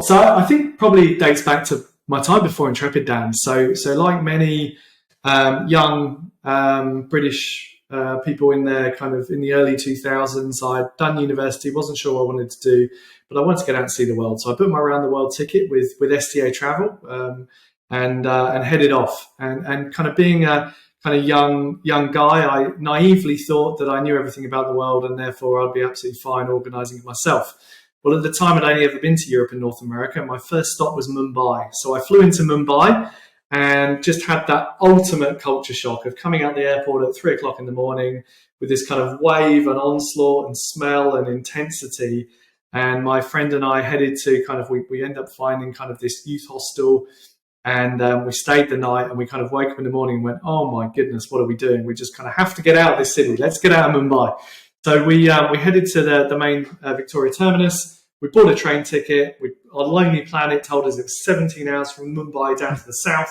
So I think probably dates back to my time before Intrepid, Dan. So like many young British people in their kind of in the early 2000s, I'd done university, wasn't sure what I wanted to do, but I wanted to get out and see the world. So I booked my round the world ticket with STA Travel and headed off. And kind of being a kind of young guy, I naively thought that I knew everything about the world and therefore I'd be absolutely fine organising it myself. Well, at the time, I'd only ever been to Europe and North America. My first stop was Mumbai. So I flew into Mumbai and just had that ultimate culture shock of coming out the airport at 3 o'clock in the morning with this kind of wave and onslaught and smell and intensity. And my friend and I headed to kind of, we ended up finding kind of this youth hostel, and we stayed the night, and we kind of woke up in the morning and went, oh my goodness, what are we doing? We just kind of have to get out of this city. Let's get out of Mumbai. So we headed to the main Victoria terminus. We bought a train ticket. Our Lonely Planet told us it was 17 hours from Mumbai down to the south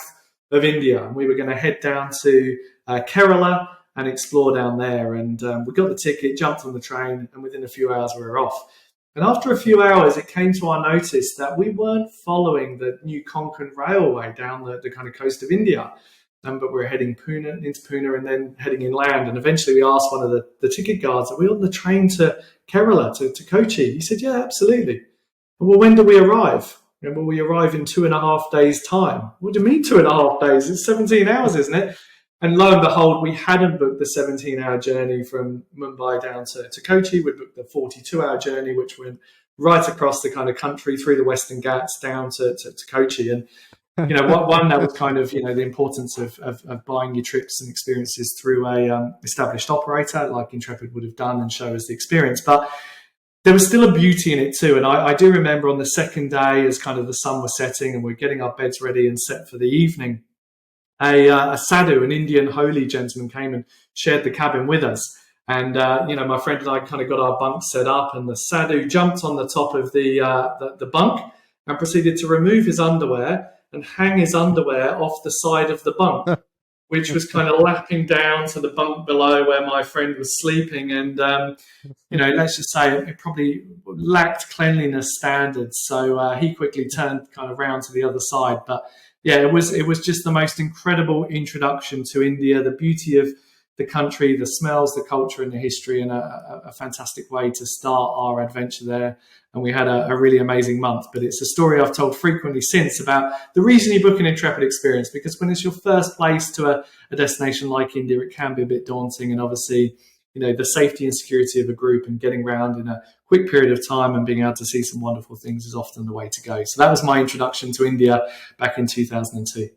of India. And we were going to head down to Kerala and explore down there. And we got the ticket, jumped on the train, and within a few hours we were off. And after a few hours, it came to our notice that we weren't following the new Konkan Railway down the kind of coast of India. But we were heading into Pune and then heading inland. And eventually we asked one of the ticket guards, are we on the train to Kerala, to Kochi? He said, yeah, absolutely. Well, when do we arrive? And will we arrive in 2.5 days' time? What do you mean 2.5 days? It's 17 hours, isn't it? And lo and behold, we hadn't booked the 17-hour journey from Mumbai down to Kochi. We'd booked the 42-hour journey, which went right across the kind of country through the Western Ghats down to Kochi. And one that was kind of, the importance of buying your trips and experiences through a established operator like Intrepid would have done and show us the experience. But there was still a beauty in it too. And I do remember on the second day, as kind of the sun was setting and we're getting our beds ready and set for the evening, a sadhu, an Indian holy gentleman, came and shared the cabin with us. And, my friend and I kind of got our bunk set up, and the sadhu jumped on the top of the bunk and proceeded to remove his underwear and hang his underwear off the side of the bunk, which was kind of lapping down to the bunk below where my friend was sleeping. And, let's just say it probably lacked cleanliness standards. So he quickly turned kind of round to the other side. But yeah, it was just the most incredible introduction to India, the beauty of the country, the smells, the culture and the history, and a fantastic way to start our adventure there. And we had a really amazing month. But it's a story I've told frequently since about the reason you book an Intrepid experience, because when it's your first place to a destination like India, it can be a bit daunting. And obviously, the safety and security of a group and getting around in a quick period of time and being able to see some wonderful things is often the way to go. So that was my introduction to India back in 2002.